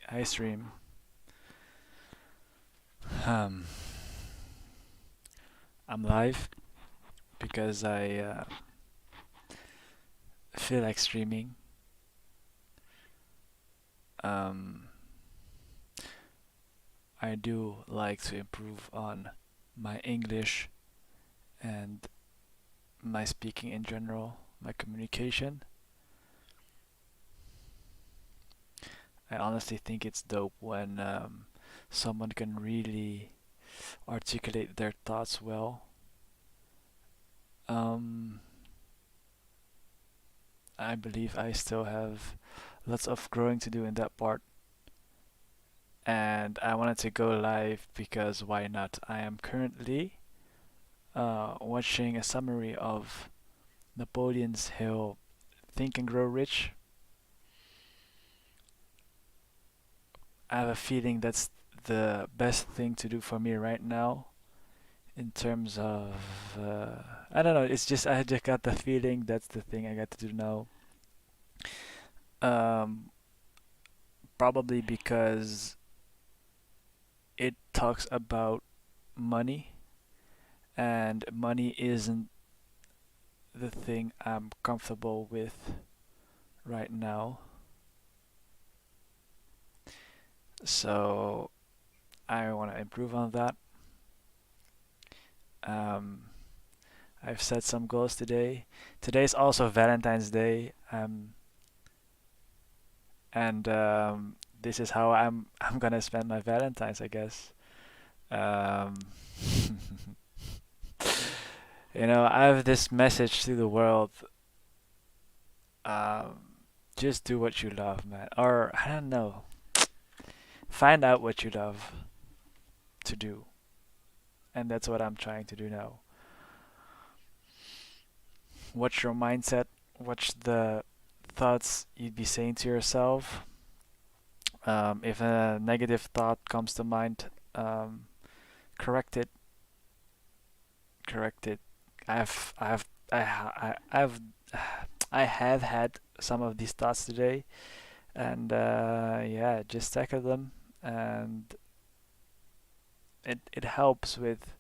I stream. Um, I'm live because I feel like streaming. Um, I do like to improve on my English and my speaking in general, my communication. I honestly think it's dope when someone can really articulate their thoughts well. Um, I believe I still have lots of growing to do in that part, and I wanted to go live because why not? I am currently watching a summary of Napoleon's Hill Think and Grow Rich. I have a feeling that's the best thing to do for me right now in terms of I don't know. It's just I just got the feeling that's the thing I got to do now. Um, Probably because it talks about money, and money isn't the thing I'm comfortable with right now. So I want to improve on that. Um, I've set some goals today. Today's also Valentine's Day. And this is how I'm gonna spend my Valentine's, I guess. Um, I have this message to the world. Um, just do what you love, man. Or I don't know. Find out what you love to do, and that's what I'm trying to do now. Watch your mindset. Watch the thoughts you'd be saying to yourself. If a negative thought comes to mind, correct it. Correct it. I've I have had some of these thoughts today, and yeah, just tackle them, and it helps with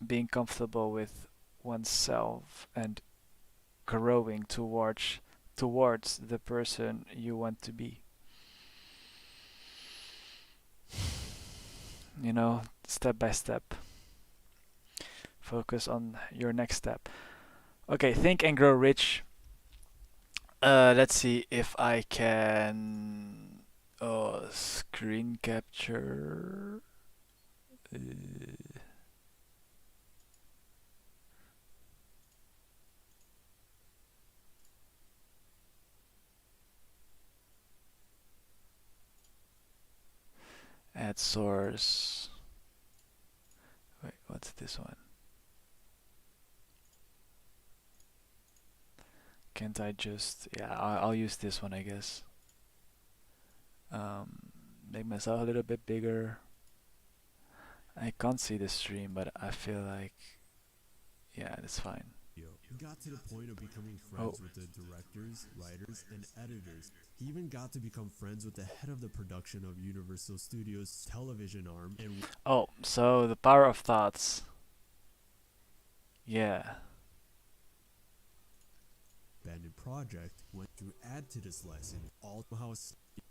being comfortable with oneself and growing towards the person you want to be. Step by step. Focus on your next step. Okay, think and grow rich. Let's see if I can. Oh, screen capture. Uh, Add source. Wait, what's this one? Can't I just? Yeah, I'll use this one, I guess. Um, Make myself a little bit bigger. I can't see the stream, but I feel like, yeah, that's fine. He got to the point of becoming Oh, friends with the directors, writers, and editors. He even got to become friends with the head of the production of Universal Studios' television arm and oh, so the power of thoughts. Yeah. abandoned project went to add to this lesson. All how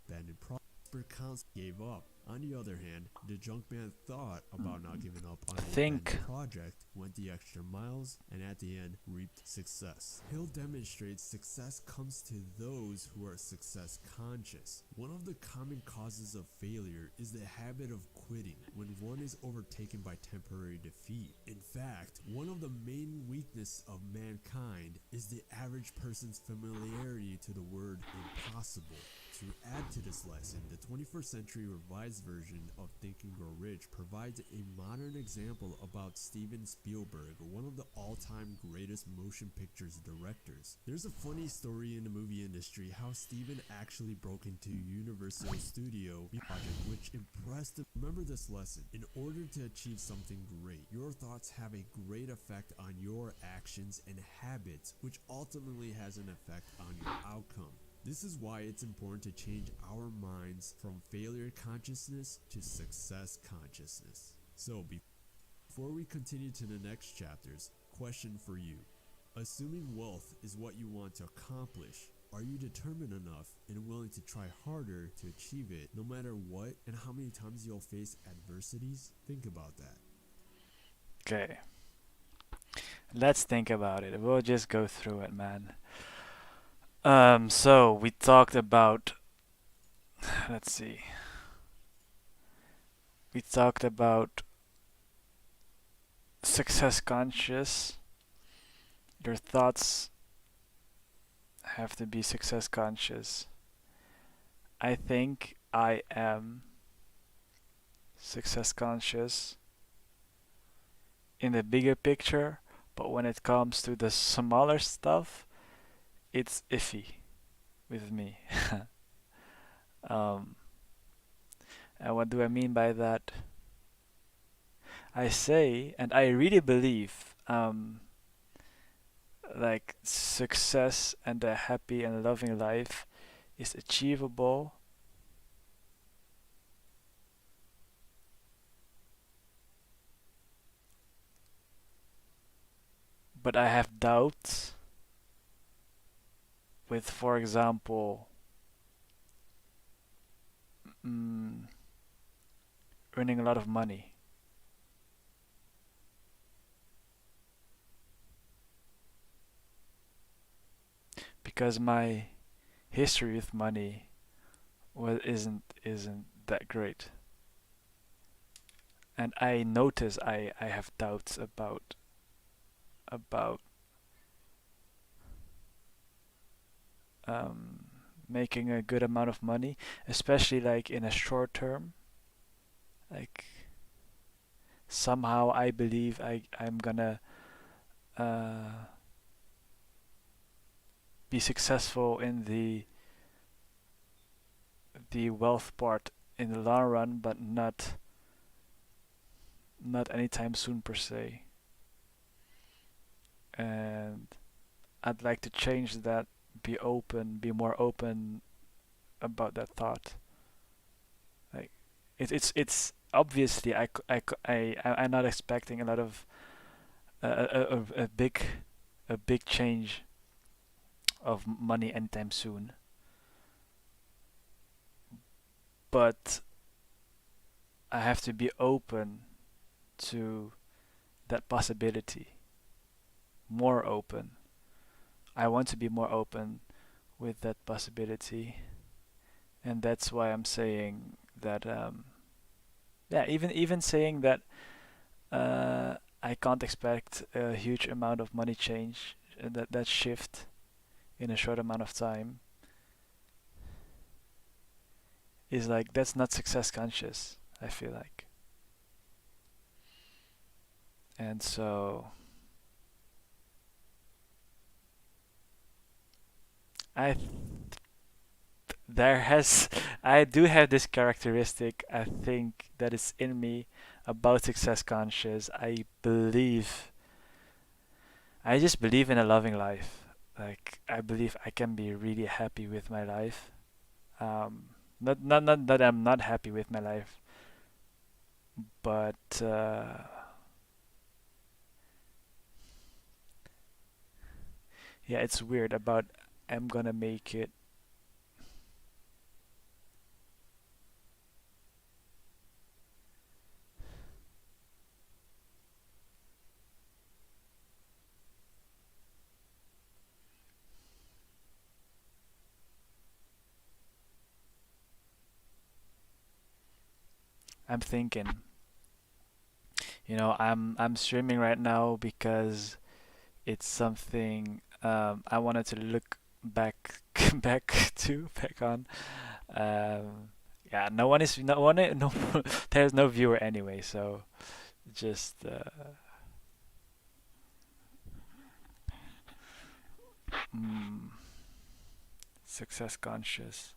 abandoned project counts gave up. On the other hand, the Junkman thought about not giving up on the Think. abandoned project, went the extra miles, and at the end reaped success. Hill demonstrates success comes to those who are success conscious. One of the common causes of failure is the habit of quitting when one is overtaken by temporary defeat. In fact, one of the main weaknesses of mankind is the average person's familiarity to the word impossible. To add to this lesson, the 21st Century Revised version of Think and Grow Rich provides a modern example about Steven Spielberg, one of the all-time greatest motion pictures directors. There's a funny story in the movie industry how Steven actually broke into Universal Studio project, which impressed him. Remember this lesson. In order to achieve something great, your thoughts have a great effect on your actions and habits, which ultimately has an effect on your outcome. This is why it's important to change our minds from failure consciousness to success consciousness. So, before we continue to the next chapters, question for you. Assuming wealth is what you want to accomplish, are you determined enough and willing to try harder to achieve it no matter what and how many times you'll face adversities? Think about that. Okay, let's think about it. We'll just go through it, man. So we talked about, let's see, we talked about success conscious. Your thoughts have to be success conscious. I think I am success conscious in the bigger picture, but when it comes to the smaller stuff, it's iffy with me. um, and what do I mean by that? I say, and I really believe, like success and a happy and loving life is achievable, but I have doubts with, for example, mm, earning a lot of money. Because my history with money isn't that great, and I notice I have doubts about um, making a good amount of money, especially like in a short term. Like somehow I believe I'm gonna uh, be successful in the wealth part in the long run, but not anytime soon per se. And I'd like to change that, be more open about that thought. Like it's obviously I'm not expecting a lot of a big change of money anytime soon, but I have to be open to that possibility, more open. I want to be more open with that possibility, and that's why I'm saying that. Yeah, even saying that I can't expect a huge amount of money change, that shift in a short amount of time is like that's not success conscious. I feel like, and so I there has I do have this characteristic I think that is in me about success conscious. I just believe in a loving life. Like I believe I can be really happy with my life. Not that I'm not happy with my life, but yeah, it's weird about I'm gonna make it. I'm thinking, I'm streaming right now because it's something I wanted to look back back on. Um, yeah, no one no there's no viewer anyway, so just mm, success conscious.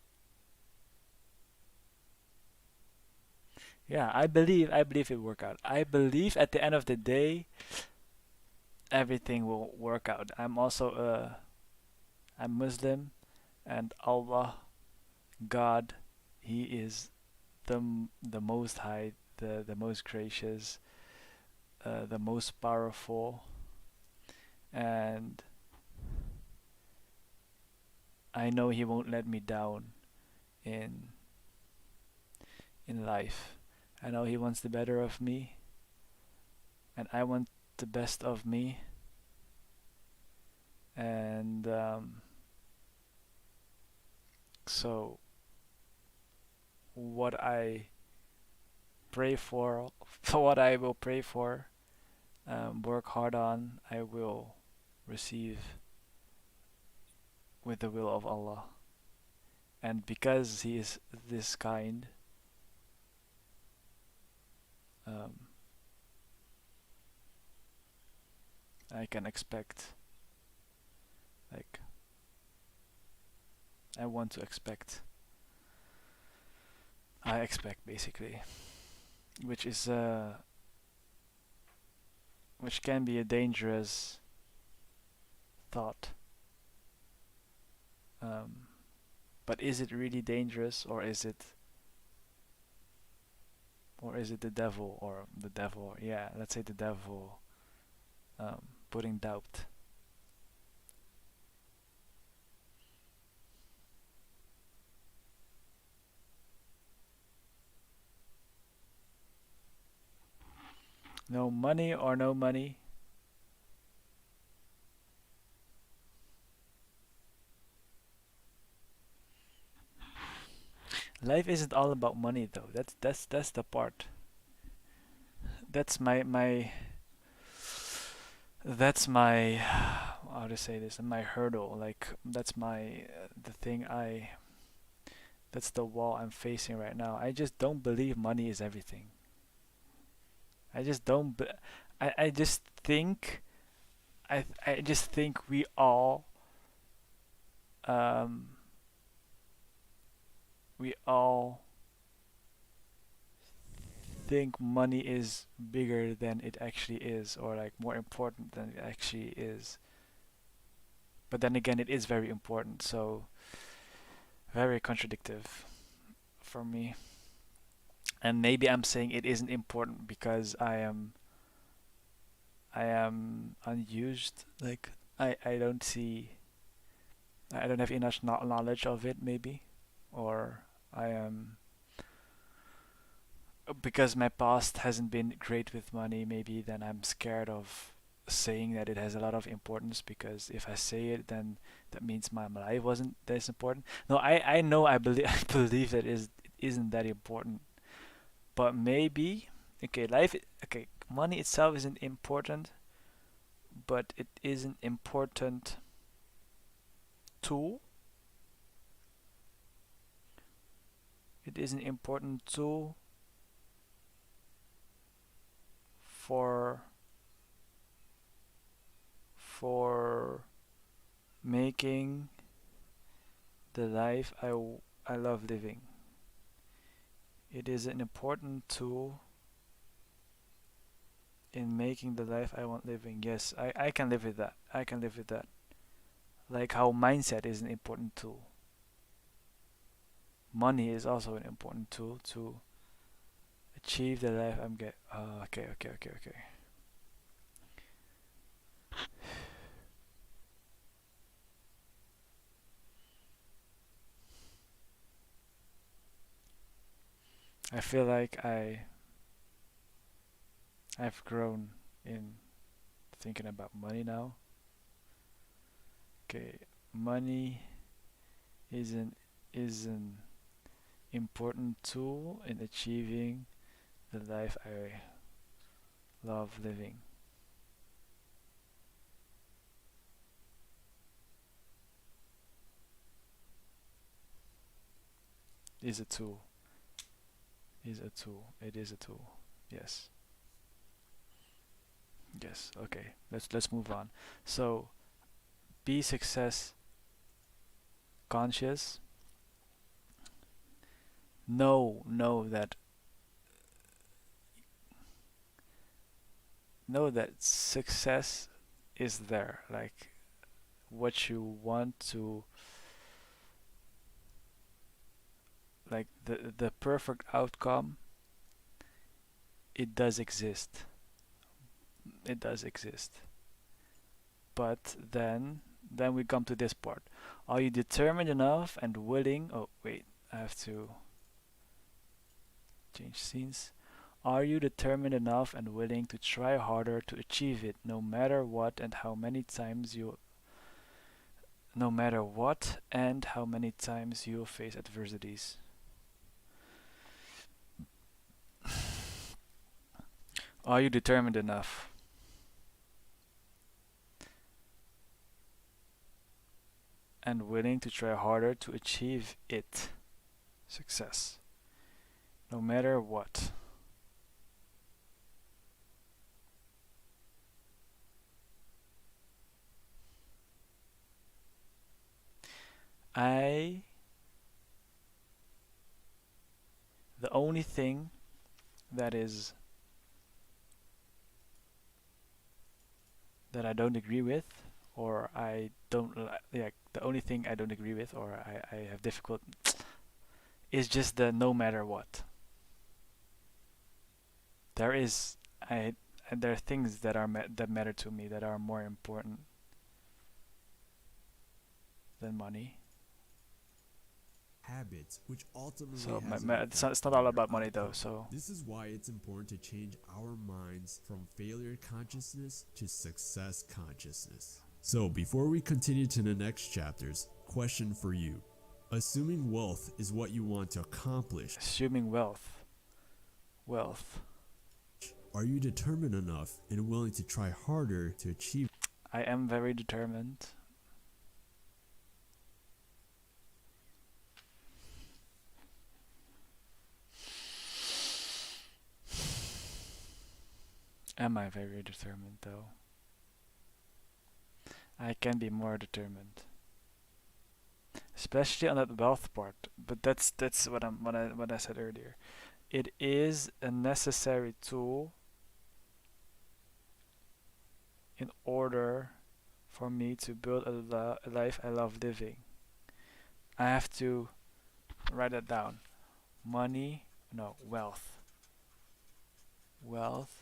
Yeah, I believe it work out. I believe at the end of the day everything will work out. I'm Muslim, And Allah, God, He is the Most High, the most gracious, the most powerful, and I know He won't let me down in in life. I know He wants the better of me, and I want the best of me. And so, what I pray for, what I will pray for, work hard on, I will receive with the will of Allah. And because He is this kind, um, I can expect, like, I want to expect, I expect basically, which is which can be a dangerous thought. Um, but is it really dangerous, or is it the devil, or the devil? Yeah, let's say the devil putting doubt. No money or no money. Life isn't all about money though. That's the part. That's my how to say this, my hurdle. Like that's my the thing I that's the wall I'm facing right now. I just don't believe money is everything. I just don't. I just think I just think um we all think money is bigger than it actually is, or like more important than it actually is. But then again, it is very important. So very contradictive for me. And maybe I'm saying it isn't important because I am unused. Like I don't see I don't have enough knowledge of it maybe, or I am because my past hasn't been great with money. Maybe then I'm scared of saying that it has a lot of importance, because if I say it, then that means my life wasn't that important. No, I know I believe I believe that it isn't that important, but maybe okay, okay, money itself isn't important, but it is an important tool. It is an important tool for for making the life I love living. It is an important tool in making the life I want living. Yes, I can live with that. I can live with that. Like how mindset is an important tool. Money is also an important tool to achieve the life I'm get. Oh, okay, okay, okay, okay. I feel like I've grown in thinking about money now. Okay, money is an important tool in achieving the life I love living. Is a tool. Is a tool. It is a tool. Yes. Yes. Okay. Let's move on. So be success conscious. Know that success is there. Like what you want to like the perfect outcome, it does exist. It does exist. But then we come to this part. Are you determined enough and willing? Oh wait, I have to change scenes. Are you determined enough and willing to try harder to achieve it, no matter what and how many times you'll face adversities? Are you determined enough and willing to try harder to achieve it, success, no matter what? I The only thing that is that I don't agree with, or I don't like the only thing I don't agree with, or I have difficult, is just the no matter what. There is I and there are things that that matter to me that are more important than money. Habits, which ultimately So has an effect it's not on all your about money though. outcome. So This is why it's important to change our minds from failure consciousness to success consciousness. So, before we continue to the next chapters, question for you. Assuming wealth is what you want to accomplish, assuming wealth. are you determined enough and willing to try harder to achieve? I am very determined. Am I very determined though? I can be more determined, especially on that wealth part. But that's what I said earlier. It is a necessary tool in order for me to build a life I love living. I have to write that down. Money, no, wealth. Wealth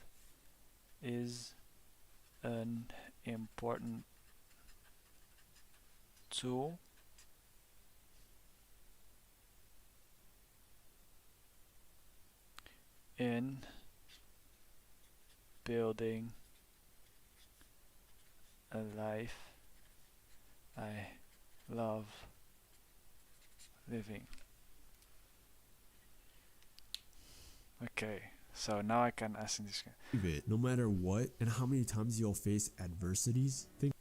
is an important tool in building a life I love living. Okay, so now I can ask this. It no matter what and how many times you'll face adversities? Think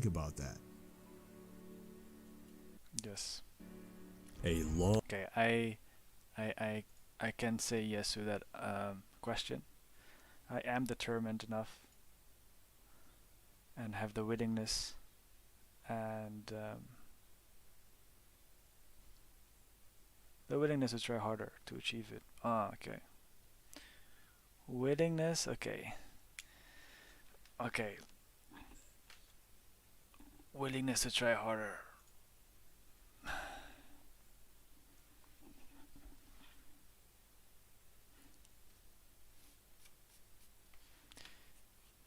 about that. Yes. A long Okay, I I I can say yes to that question. I am determined enough and have the willingness and to try harder to achieve it. Ah, okay. Willingness, okay. Okay. Willingness to try harder.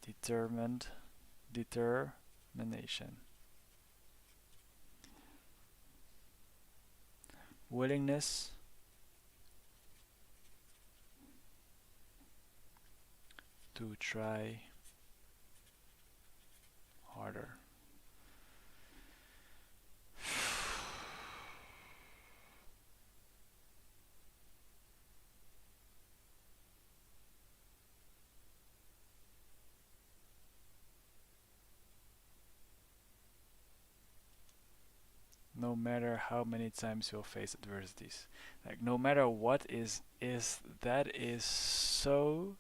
Determined. Determination. Willingness to try harder. No matter how many times you'll face adversities, like no matter what is so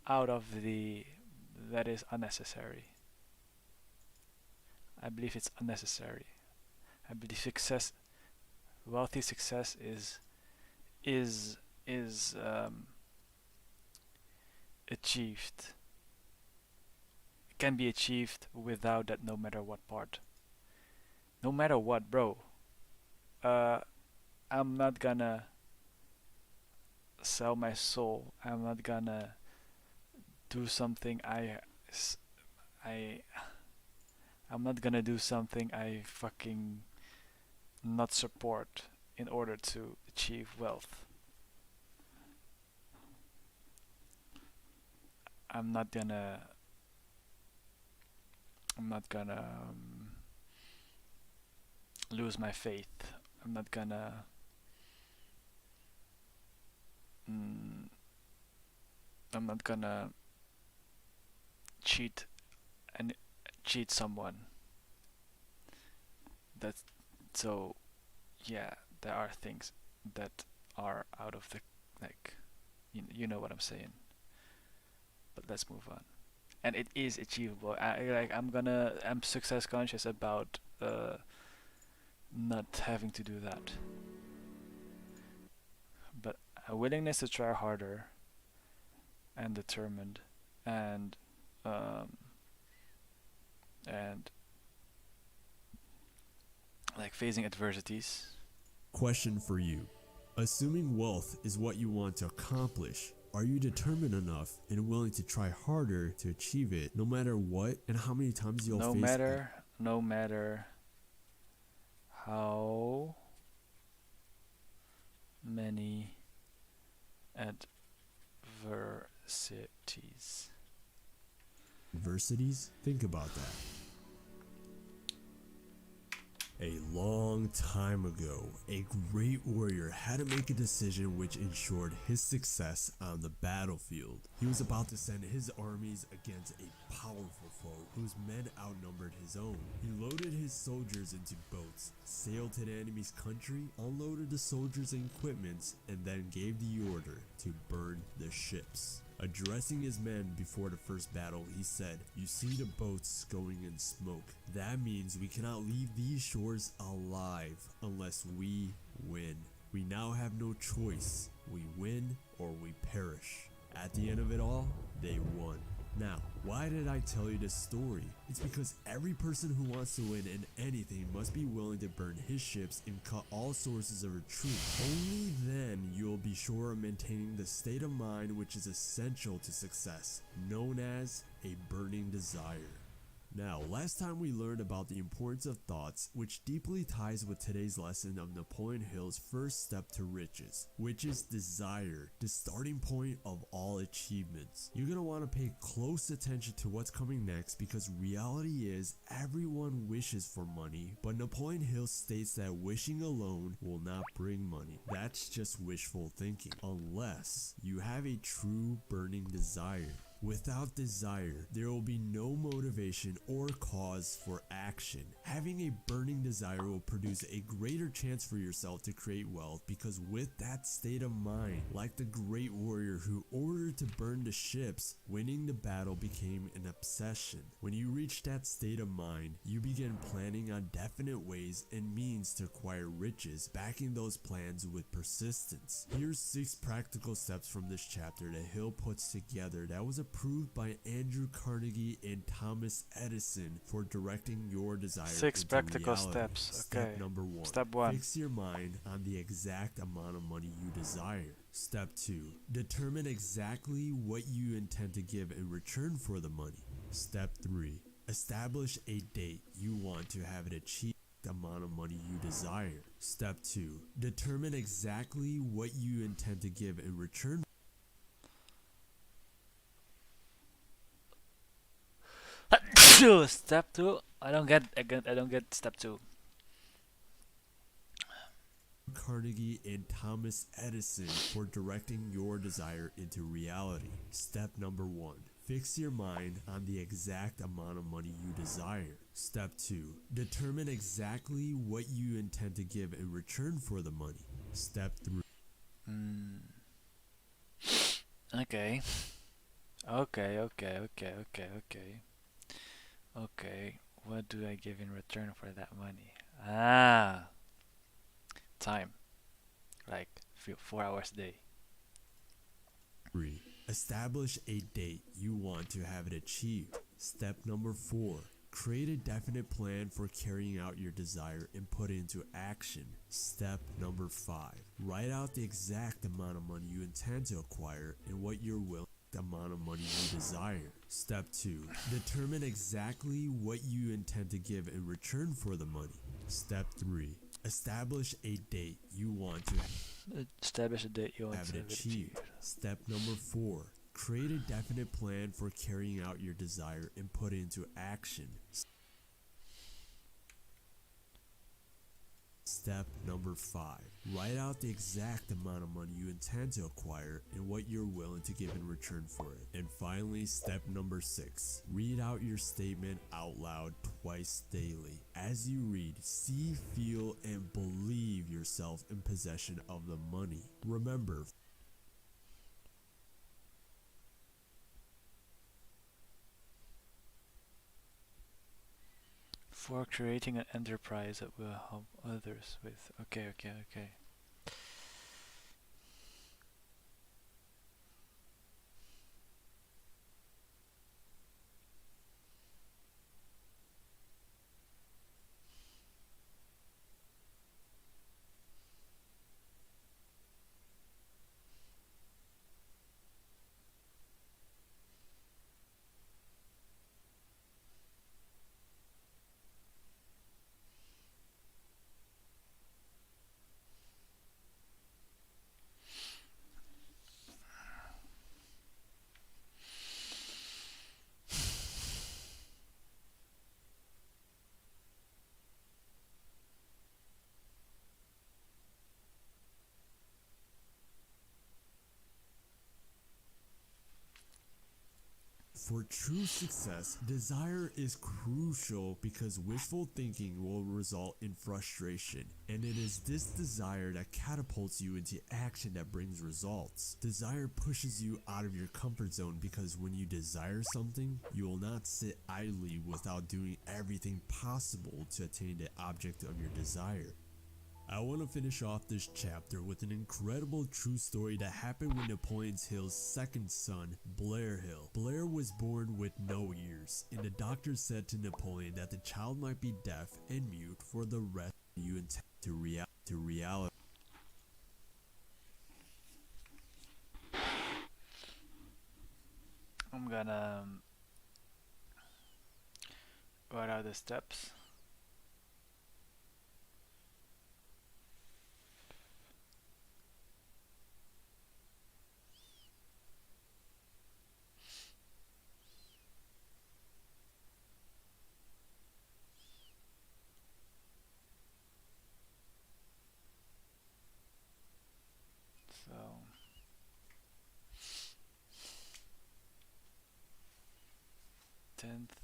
out of the that is unnecessary. I believe it's unnecessary. I believe success wealthy success is is achieved. It can be achieved without that, no matter what part. No matter what, bro. Uh, I'm not gonna sell my soul. I'm not gonna do something I I'm not gonna do something I fucking not support in order to achieve wealth. I'm not gonna I'm not gonna lose my faith. I'm not gonna mm, I'm not gonna cheat and cheat someone. That's so yeah, there are things that are out of the like you know what I'm saying. But let's move on. And it is achievable. I'm success conscious about not having to do that. But a willingness to try harder and determined and um and like facing adversities. Question for you. Assuming wealth is what you want to accomplish, are you determined enough and willing to try harder to achieve it no matter what and how many times you'll No face matter no matter how many adversities. adversities? Think about that. A long time ago, a great warrior had to make a decision which ensured his success on the battlefield. He was about to send his armies against a powerful foe whose men outnumbered his own. He loaded his soldiers into boats, sailed to the enemy's country, unloaded the soldiers and equipment, and then gave the order to burn the ships. Addressing his men before the first battle, he said, "You see the boats going in smoke. That means we cannot leave these shores alive unless we win. We now have no choice. We win or we perish." At the end of it all, they won. Now, why did I tell you this story? It's because every person who wants to win in anything must be willing to burn his ships and cut all sources of retreat. Only then you'll be sure of maintaining the state of mind which is essential to success, known as a burning desire. Now, last time we learned about the importance of thoughts, which deeply ties with today's lesson of Napoleon Hill's first step to riches, which is desire, the starting point of all achievements. You're going to want to pay close attention to what's coming next because reality is everyone wishes for money, but Napoleon Hill states that wishing alone will not bring money. That's just wishful thinking, unless you have a true burning desire. Without desire, there will be no motivation or cause for action. Having a burning desire will produce a greater chance for yourself to create wealth because with that state of mind, like the great warrior who ordered to burn the ships, winning the battle became an obsession. When you reach that state of mind, you begin planning on definite ways and means to acquire riches, backing those plans with persistence. Here's 6 practical steps from this chapter that Hill puts together that was approved by Andrew Carnegie and Thomas Edison for directing your desire 6 into practical reality. steps. Step Okay. number 1. Step 1. Fix your mind on the exact amount of money you desire. Step 2. Determine exactly what you intend to give in return for the money. Step 3. Establish a date you want to have it achieved the amount of money you desire. Step 2. Determine exactly what you intend to give in return. Step 2. I don't get step 2. Carnegie and Thomas Edison for directing your desire into reality. Step number 1. Fix your mind on the exact amount of money you desire. Step 2. Determine exactly what you intend to give in return for the money. Step 3. Mm. Okay. Okay. What do I give in return for that money? Ah, time, like 4 hours a day. 3. Establish a date you want to have it achieved. Step number 4. Create a definite plan for carrying out your desire and put it into action. Step number 5. Write out the exact amount of money you intend to acquire and what you're willing the amount of money you desire. Step 2. Determine exactly what you intend to give in return for the money. Step 3. Establish a date you want to Establish a date you want have to it have it achieved. achieved. Step number 4. Create a definite plan for carrying out your desire and put it into action. Step number 5. Write out the exact amount of money you intend to acquire and what you're willing to give in return for it. And finally, step number 6. Read out your statement out loud twice daily. As you read, see, feel, and believe yourself in possession of the money. Remember, For creating an enterprise that will help others with. Okay. for true success, desire is crucial because wishful thinking will result in frustration, and it is this desire that catapults you into action that brings results. Desire pushes you out of your comfort zone because when you desire something, you will not sit idly without doing everything possible to attain the object of your desire. I want to finish off this chapter with an incredible true story that happened with Napoleon Hill's second son, Blair Hill. Blair was born with no ears, and the doctor said to Napoleon that the child might be deaf and mute for the rest of you intend to reality. I'm gonna write out the steps. So 10th.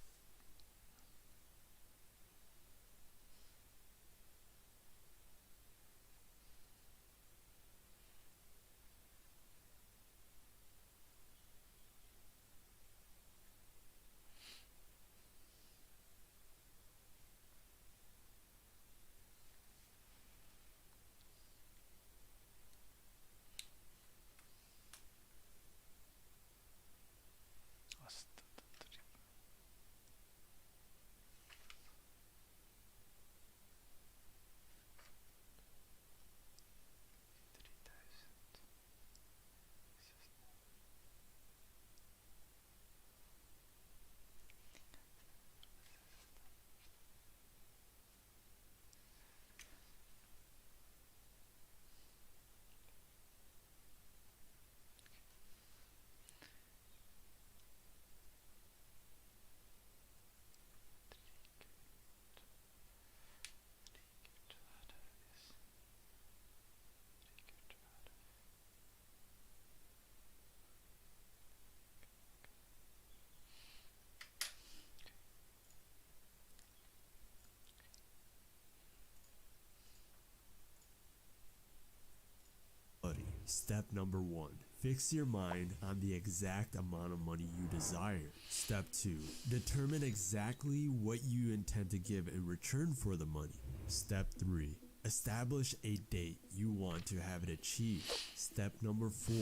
Step number 1. Fix your mind on the exact amount of money you desire. Step 2. Determine exactly what you intend to give in return for the money. Step 3. Establish a date you want to have it achieved. Step number 4.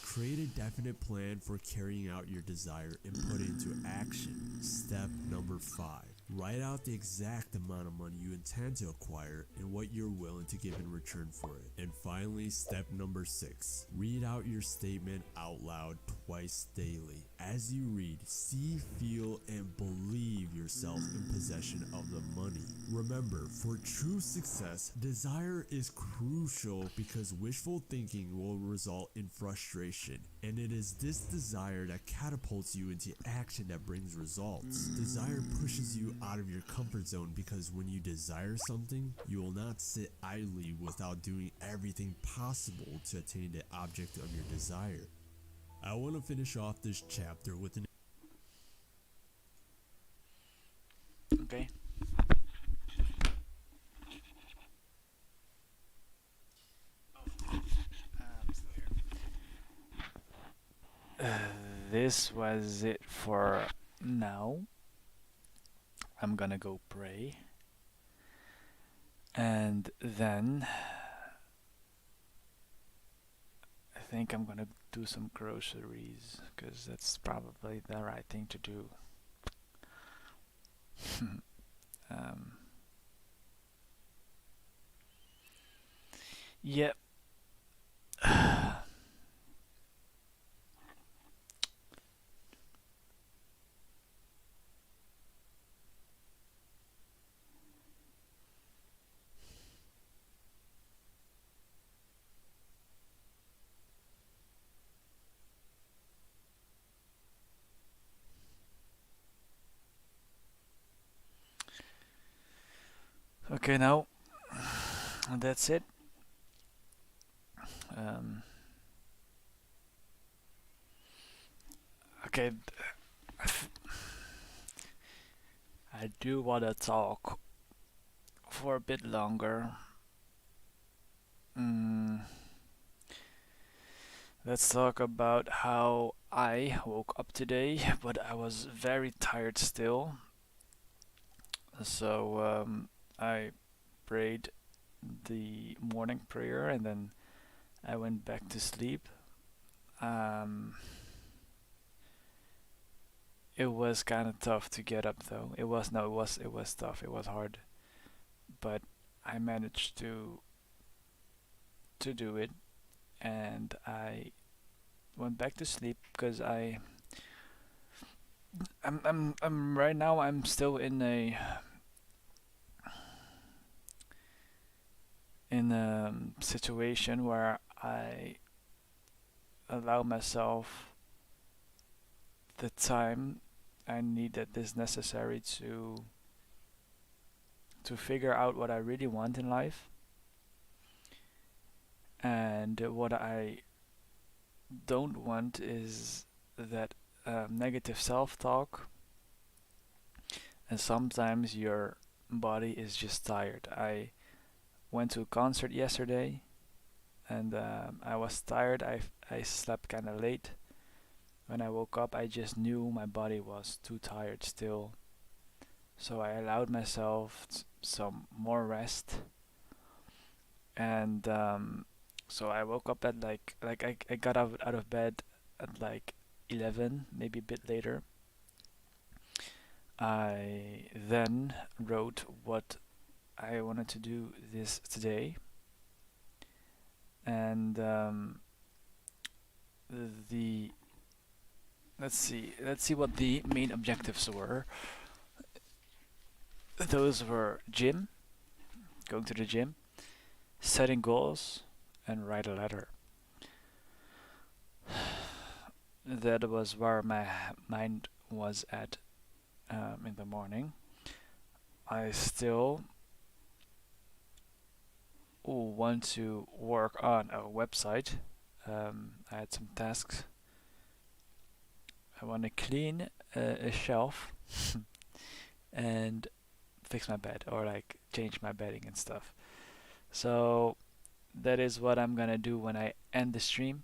Create a definite plan for carrying out your desire and put it into action. Step number 5. Write out the exact amount of money you intend to acquire and what you're willing to give in return for it. And finally, step number 6. Read out your statement out loud twice daily. As you read, see, feel, and believe yourself in possession of the money. Remember, for true success, desire is crucial because wishful thinking will result in frustration, and it is this desire that catapults you into action that brings results. Desire pushes you out of your comfort zone because when you desire something, you will not sit idly without doing everything possible to attain the object of your desire. I want to finish off this chapter with an Okay. Still here. This was it for now. I'm gonna go pray. And then I think I'm gonna do some groceries because that's probably the right thing to do. um, yeah. Okay, now that's it. Um, okay, I do want to talk for a bit longer. Mm, let's talk about how I woke up today, but I was very tired still. So I prayed the morning prayer and then I went back to sleep. Um, it was kind of tough to get up though. It was no, it was tough. It was hard, but I managed to do it, and I went back to sleep because I'm right now I'm still in a situation where I allow myself the time I need that is necessary to figure out what I really want in life and what I don't want is that negative self-talk, and sometimes your body is just tired. I went to a concert yesterday and I was tired. I slept kind of late. When I woke up, I just knew my body was too tired still. So I allowed myself some more rest, and so I woke up at I got out of bed at like 11, maybe a bit later. I then wrote what I wanted to do this today, and the let's see what the main objectives were. Those were gym, going to the gym, setting goals, and write a letter. That was where my mind was at in the morning. I still want to work on a website. I had some tasks. I want to clean a shelf and fix my bed or like change my bedding and stuff. So that is what I'm gonna do when I end the stream.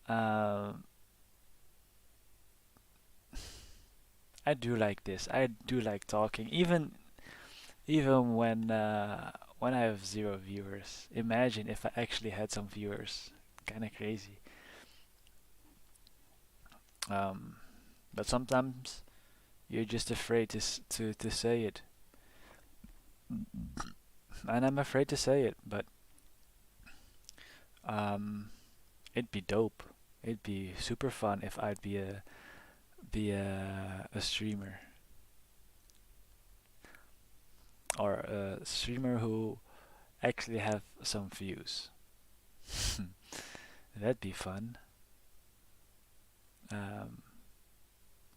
Um, I do like this. I do like talking, even when I have zero viewers. Imagine if I actually had some viewers. Kind of crazy. Um, but sometimes you're just afraid to say it, and I'm afraid to say it. But um, it'd be dope. It'd be super fun if I'd be a streamer or a streamer who actually have some views. That'd be fun. Um,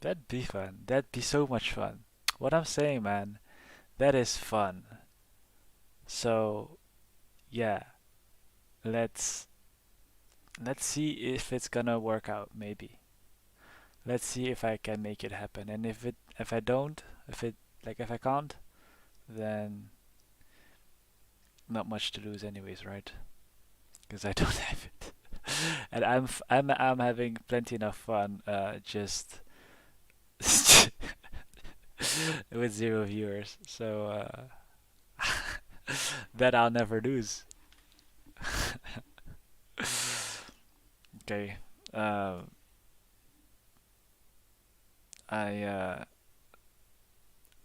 that'd be fun. That'd be so much fun. What I'm saying, man, that is fun. So yeah, let's let's see if it's gonna work out. Maybe let's see if I can make it happen. And if I don't, if I can't, then not much to lose anyways, right? Because I don't have it, and I'm having plenty enough fun. Just with zero viewers, so that I'll never lose. Okay. Um, I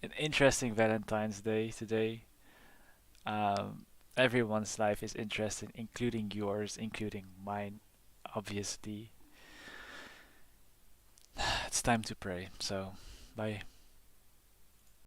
An interesting Valentine's Day today. Everyone's life is interesting, including yours, including mine, obviously. It's time to pray. So, bye.